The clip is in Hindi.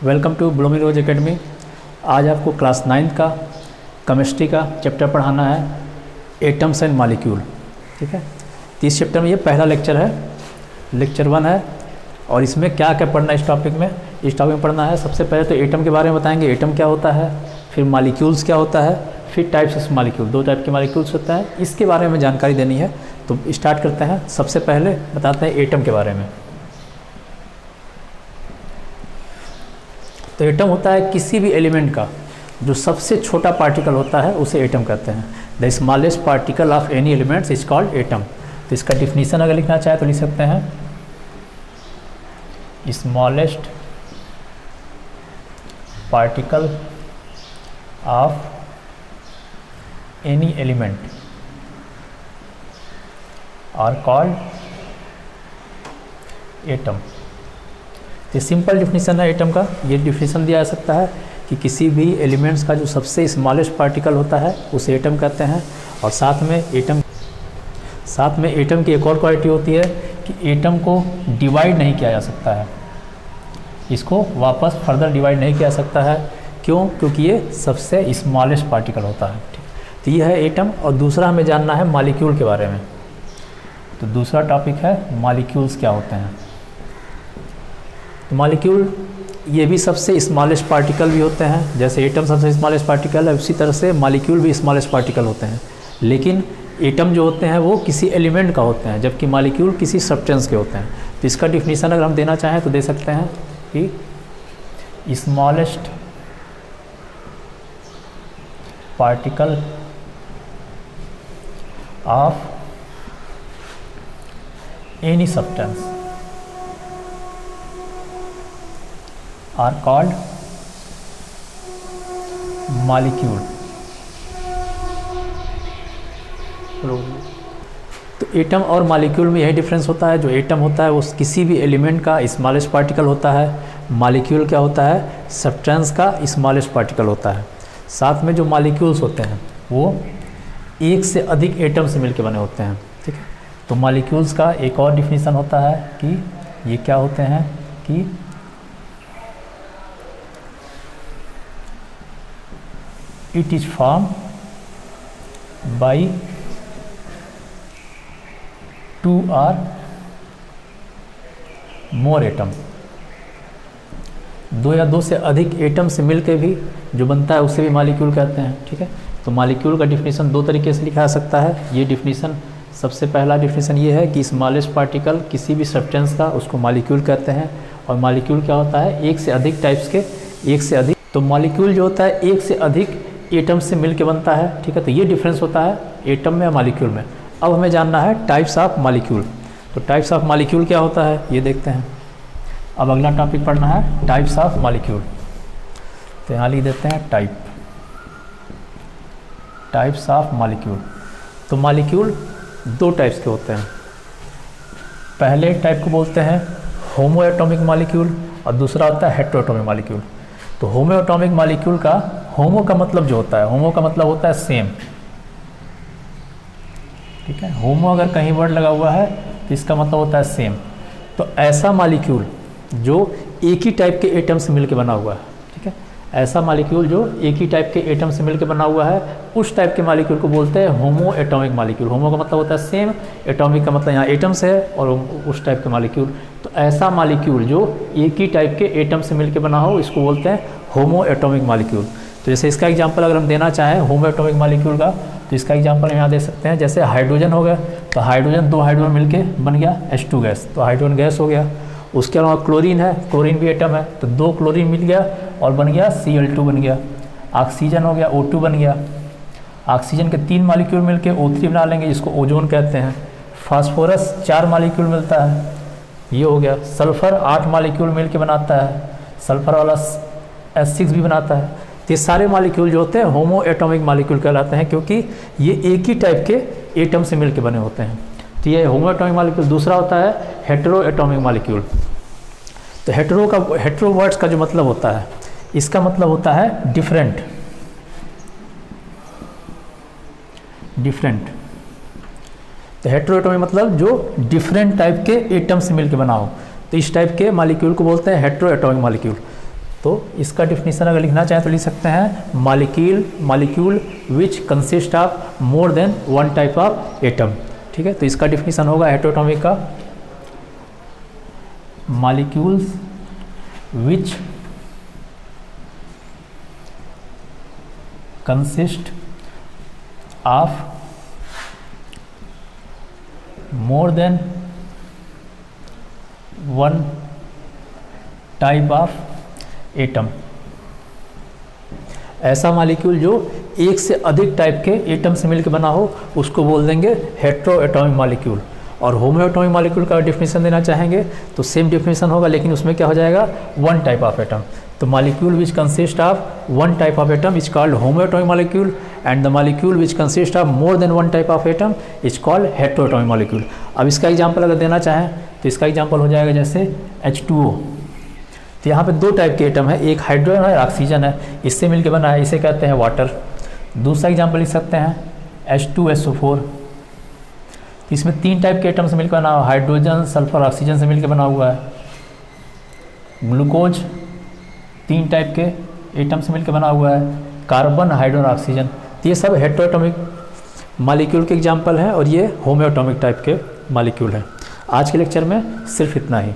Welcome to blooming rose academy. आज आपको क्लास 9 का केमिस्ट्री का चैप्टर पढ़ाना है, एटम्स एंड मॉलिक्यूल। ठीक है, तो इस चैप्टर में ये पहला लेक्चर है, लेक्चर 1 है। और इसमें क्या क्या पढ़ना है इस टॉपिक में पढ़ना है। सबसे पहले तो एटम के बारे में बताएंगे, एटम क्या होता है, फिर मॉलिक्यूल्स क्या होता है, फिर टाइप्स ऑफ मॉलिक्यूल, 2 टाइप के मॉलिक्यूल्स होते हैं, इसके बारे में जानकारी देनी है। तो स्टार्ट करते हैं। सबसे पहले बताते हैं एटम के बारे में। तो एटम होता है किसी भी एलिमेंट का जो सबसे छोटा पार्टिकल होता है उसे एटम कहते हैं। The smallest particle of any elements is called atom. तो इसका डिफिनीशन अगर लिखना चाहे तो लिख सकते हैं, smallest particle of any element are called atom. ये सिंपल डिफिनीशन है एटम का। ये डिफिनीशन दिया जा सकता है कि किसी भी एलिमेंट्स का जो सबसे स्मॉलेस्ट पार्टिकल होता है उसे एटम कहते हैं। और साथ में एटम की एक और क्वालिटी होती है कि एटम को डिवाइड नहीं किया जा सकता है, इसको वापस फर्दर डिवाइड नहीं किया जा सकता है। क्यों? क्योंकि ये सबसे स्मॉलेस्ट पार्टिकल होता है। ठीक, तो ये है एटम। और दूसरा हमें जानना है मॉलिक्यूल के बारे में। तो दूसरा टॉपिक है मॉलिक्यूल्स क्या होते हैं। तो मॉलिक्यूल ये भी सबसे स्मॉलेस्ट पार्टिकल भी होते हैं। जैसे एटम सबसे स्मॉलेस्ट पार्टिकल है, उसी तरह से मॉलिक्यूल भी स्मॉलेस्ट पार्टिकल होते हैं। लेकिन एटम जो होते हैं वो किसी एलिमेंट का होते हैं, जबकि मॉलिक्यूल किसी सब्सटेंस के होते हैं। तो इसका डिफिनीशन अगर हम देना चाहें तो दे सकते हैं कि smallest particle of any substance are called molecule. तो एटम और मॉलिक्यूल में यही डिफरेंस होता है। जो एटम होता है वो किसी भी एलिमेंट का स्मॉलेस्ट पार्टिकल होता है, मॉलिक्यूल क्या होता है, सब्सटेंस का स्मॉलेस्ट पार्टिकल होता है। साथ में जो मॉलिक्यूल्स होते हैं वो एक से अधिक एटम से मिलकर बने होते हैं। ठीक है, तो मॉलिक्यूल्स का एक और डिफिनीशन होता है कि ये क्या होते हैं कि it is formed by 2 or more atom। 2 या 2 से अधिक एटम से मिलकर भी जो बनता है उसे भी मॉलिक्यूल कहते हैं। ठीक है, तो मॉलिक्यूल का डिफिनीशन 2 तरीके से लिखा जा सकता है। ये डिफिनीशन, सबसे पहला डिफिनीशन ये है कि स्मॉलेस्ट पार्टिकल किसी भी सब्सटेंस का उसको मॉलिक्यूल कहते हैं। और मॉलिक्यूल क्या होता है, एक से अधिक टाइप्स के, एक से अधिक। तो मॉलिक्यूल जो होता है एक से अधिक एटम से मिलके बनता है। ठीक है, तो ये डिफरेंस होता है एटम में और मॉलिक्यूल में। अब हमें जानना है टाइप्स ऑफ मॉलिक्यूल। तो टाइप्स ऑफ मॉलिक्यूल क्या होता है ये देखते हैं। अब अगला टॉपिक पढ़ना है टाइप्स ऑफ मॉलिक्यूल। तो यहाँ लिख देते हैं टाइप्स ऑफ मॉलिक्यूल। तो मॉलिक्यूल 2 टाइप्स के होते हैं। पहले टाइप को बोलते हैं होमो एटॉमिक मॉलिक्यूल और दूसरा होता है हेटेरो एटॉमिक मॉलिक्यूल। तो होमो एटॉमिक मॉलिक्यूल का, होमो का मतलब जो होता है, होमो का मतलब होता है सेम। ठीक है, होमो अगर कहीं वर्ड लगा हुआ है तो इसका मतलब होता है सेम। तो ऐसा मॉलिक्यूल जो एक ही टाइप के एटम से मिलकर बना हुआ है। ठीक है, ऐसा मॉलिक्यूल जो एक ही टाइप के एटम से मिलकर बना हुआ है, उस टाइप के मॉलिक्यूल को बोलते हैं होमो एटॉमिक मॉलिक्यूल। होमो का मतलब होता है सेम, एटॉमिक का मतलब यहाँ एटम्स है और उस टाइप के मॉलिक्यूल। तो ऐसा मॉलिक्यूल जो एक ही टाइप के एटम से मिलकर बना हो इसको बोलते हैं होमो एटॉमिक मॉलिक्यूल। तो जैसे इसका एग्जांपल अगर हम देना चाहें होमो एटॉमिक मॉलिक्यूल का, तो इसका एग्जांपल यहाँ दे सकते हैं। जैसे हाइड्रोजन हो गया, तो हाइड्रोजन 2 हाइड्रोजन मिलके बन गया H2 गैस, तो हाइड्रोजन गैस हो गया। उसके अलावा क्लोरीन है, क्लोरीन भी एटम है, तो 2 क्लोरीन मिल गया और बन गया Cl2 बन गया। ऑक्सीजन हो गया O2 बन गया। ऑक्सीजन के 3 मॉलिक्यूल मिलके O3 बना लेंगे, जिसको ओजोन कहते हैं। फास्फोरस 4 मॉलिक्यूल मिलता है, ये हो गया। सल्फर 8 मॉलिक्यूल मिलके बनाता है, सल्फर वाला H6 भी बनाता है। तो ये सारे मॉलिक्यूल जो होते हैं होमो एटॉमिक मॉलिक्यूल कहलाते हैं, क्योंकि ये एक ही टाइप के एटम से मिलके बने होते हैं। तो ये होमो एटॉमिक मॉलिक्यूल। दूसरा होता है हेटेरो एटॉमिक मॉलिक्यूल। तो हेटेरो वर्ड्स का जो मतलब होता है, इसका मतलब होता है डिफरेंट। तो हेटेरोएटॉमिक मतलब जो डिफरेंट टाइप के एटम से मिलकर बना हो, तो इस टाइप के मॉलिक्यूल को बोलते हैं हेटेरोएटॉमिक मॉलिक्यूल। तो इसका डिफिनीशन अगर लिखना चाहें तो लिख सकते हैं molecule which consist of more than one type of atom. ठीक है, तो इसका डिफिनीशन होगा हेटेरोटॉमिक का, molecules which consist of more than one type of atom. ऐसा मॉलिक्यूल जो एक से अधिक टाइप के एटम से मिलकर बना हो उसको बोल देंगे हेट्रो एटॉमिक मॉलिक्यूल। और होमो एटॉमिक मॉलिक्यूल का डिफिनीशन देना चाहेंगे तो सेम डिफिनीशन होगा, लेकिन उसमें क्या हो जाएगा, वन टाइप ऑफ एटम। तो molecule which consist of one type of atom is called homo atomic molecule and the molecule which consist of more than one type of atom is called hetero atomic molecule. अब इसका एग्जाम्पल अगर देना चाहें तो इसका एग्जाम्पल हो जाएगा जैसे H2O। तो यहाँ पे दो टाइप के एटम है, एक हाइड्रोजन है, ऑक्सीजन है, इससे मिलकर बना है, इसे कहते हैं वाटर। दूसरा एग्जाम्पल लिख सकते हैं H2SO4। इसमें तीन टाइप के एटम से मिलकर बना हुआ, हाइड्रोजन, सल्फर, ऑक्सीजन से मिलकर बना हुआ है। ग्लूकोज तीन टाइप के एटम से मिलकर बना हुआ है, कार्बन, हाइड्रोजन, ऑक्सीजन। तो ये सब हेटेरोटॉमिक मॉलिक्यूल के एग्जाम्पल हैं और ये होमोएटॉमिक टाइप के मॉलिक्यूल हैं। आज के लेक्चर में सिर्फ इतना ही।